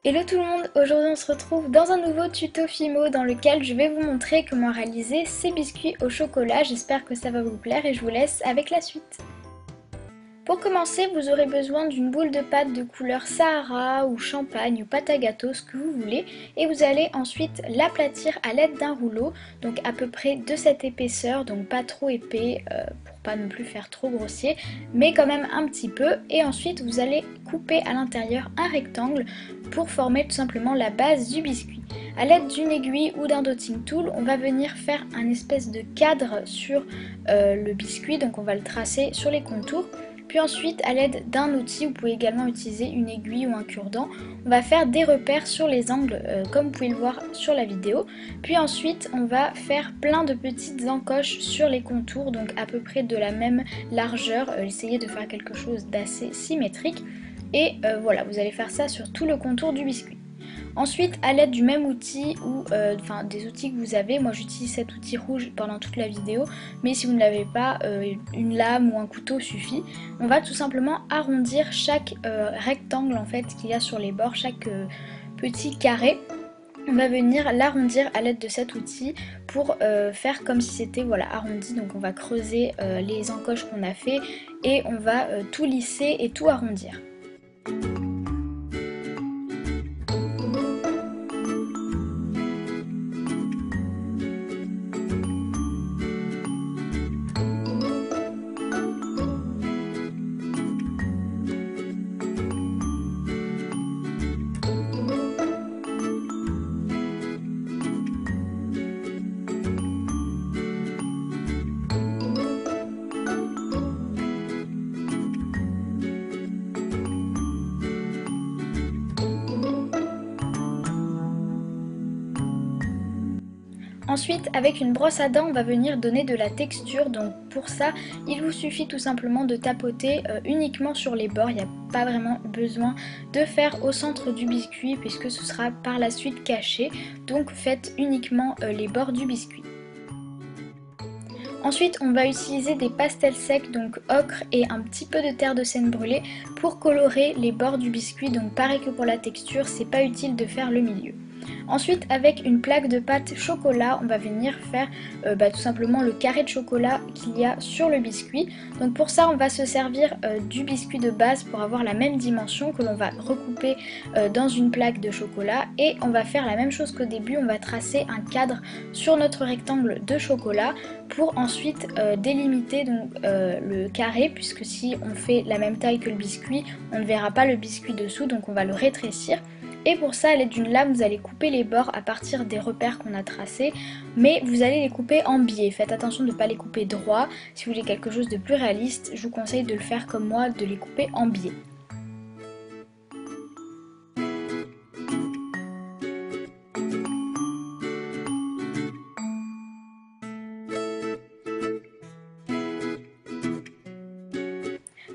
Hello tout le monde, aujourd'hui on se retrouve dans un nouveau tuto Fimo dans lequel je vais vous montrer comment réaliser ces biscuits au chocolat. J'espère que ça va vous plaire et je vous laisse avec la suite. Pour commencer, vous aurez besoin d'une boule de pâte de couleur Sahara ou champagne ou pâte à gâteau, ce que vous voulez, et vous allez ensuite l'aplatir à l'aide d'un rouleau, donc à peu près de cette épaisseur, donc pas trop épais pour pas non plus faire trop grossier, mais quand même un petit peu, et ensuite vous allez couper à l'intérieur un rectangle pour former tout simplement la base du biscuit. A l'aide d'une aiguille ou d'un dotting tool, on va venir faire un espèce de cadre sur le biscuit, donc on va le tracer sur les contours. Puis ensuite, à l'aide d'un outil, vous pouvez également utiliser une aiguille ou un cure-dent, on va faire des repères sur les angles comme vous pouvez le voir sur la vidéo. Puis ensuite, on va faire plein de petites encoches sur les contours, donc à peu près de la même largeur. Essayez de faire quelque chose d'assez symétrique. Et voilà, vous allez faire ça sur tout le contour du biscuit. Ensuite, à l'aide du même outil ou des outils que vous avez, moi j'utilise cet outil rouge pendant toute la vidéo, mais si vous ne l'avez pas, une lame ou un couteau suffit. On va tout simplement arrondir chaque rectangle en fait qu'il y a sur les bords, chaque petit carré. On va venir l'arrondir à l'aide de cet outil pour faire comme si c'était voilà, arrondi. Donc on va creuser les encoches qu'on a fait et on va tout lisser et tout arrondir. Ensuite, avec une brosse à dents, on va venir donner de la texture. Donc pour ça, il vous suffit tout simplement de tapoter uniquement sur les bords. Il n'y a pas vraiment besoin de faire au centre du biscuit puisque ce sera par la suite caché. Donc faites uniquement les bords du biscuit. Ensuite, on va utiliser des pastels secs, donc ocre et un petit peu de terre de sienne brûlée pour colorer les bords du biscuit. Donc pareil que pour la texture, c'est pas utile de faire le milieu. Ensuite, avec une plaque de pâte chocolat, on va venir faire tout simplement le carré de chocolat qu'il y a sur le biscuit. Donc pour ça, on va se servir du biscuit de base pour avoir la même dimension que l'on va recouper dans une plaque de chocolat. Et on va faire la même chose qu'au début, on va tracer un cadre sur notre rectangle de chocolat pour ensuite délimiter donc, le carré, puisque si on fait la même taille que le biscuit, on ne verra pas le biscuit dessous, donc on va le rétrécir. Et pour ça, à l'aide d'une lame, vous allez couper les bords à partir des repères qu'on a tracés, mais vous allez les couper en biais. Faites attention de ne pas les couper droit. Si vous voulez quelque chose de plus réaliste, je vous conseille de le faire comme moi, de les couper en biais.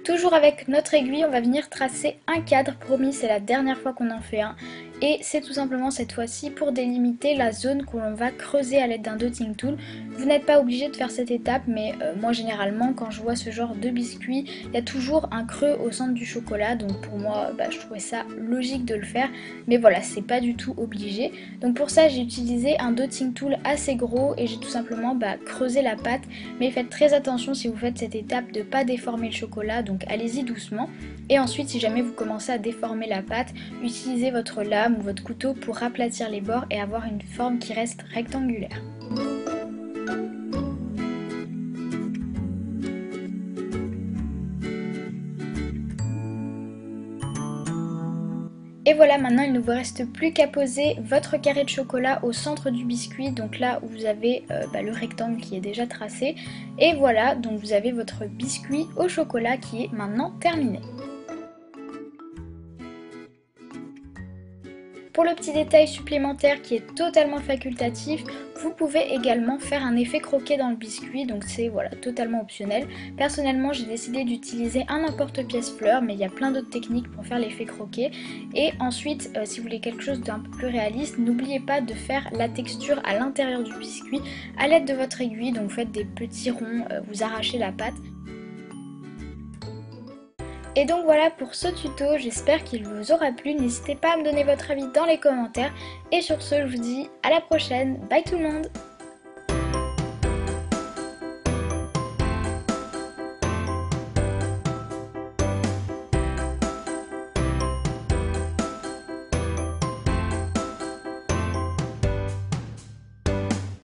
Toujours avec notre aiguille, on va venir tracer un cadre. Promis, c'est la dernière fois qu'on en fait un. Et c'est tout simplement cette fois-ci pour délimiter la zone que l'on va creuser à l'aide d'un dotting tool. Vous n'êtes pas obligé de faire cette étape, mais moi généralement quand je vois ce genre de biscuit, il y a toujours un creux au centre du chocolat. Donc pour moi, je trouvais ça logique de le faire. Mais voilà, c'est pas du tout obligé. Donc pour ça, j'ai utilisé un dotting tool assez gros et j'ai tout simplement creusé la pâte. Mais faites très attention si vous faites cette étape de ne pas déformer le chocolat. Donc allez-y doucement. Et ensuite, si jamais vous commencez à déformer la pâte, utilisez votre lame ou votre couteau pour aplatir les bords et avoir une forme qui reste rectangulaire. Et voilà, maintenant il ne vous reste plus qu'à poser votre carré de chocolat au centre du biscuit, donc là où vous avez le rectangle qui est déjà tracé. Et voilà, donc vous avez votre biscuit au chocolat qui est maintenant terminé. Pour le petit détail supplémentaire qui est totalement facultatif, vous pouvez également faire un effet croquet dans le biscuit, donc c'est voilà, totalement optionnel. Personnellement, j'ai décidé d'utiliser un emporte-pièce fleur, mais il y a plein d'autres techniques pour faire l'effet croquet. Et ensuite, si vous voulez quelque chose d'un peu plus réaliste, n'oubliez pas de faire la texture à l'intérieur du biscuit à l'aide de votre aiguille. Donc vous faites des petits ronds, vous arrachez la pâte. Et donc voilà pour ce tuto, j'espère qu'il vous aura plu. N'hésitez pas à me donner votre avis dans les commentaires. Et sur ce, je vous dis à la prochaine. Bye tout le monde!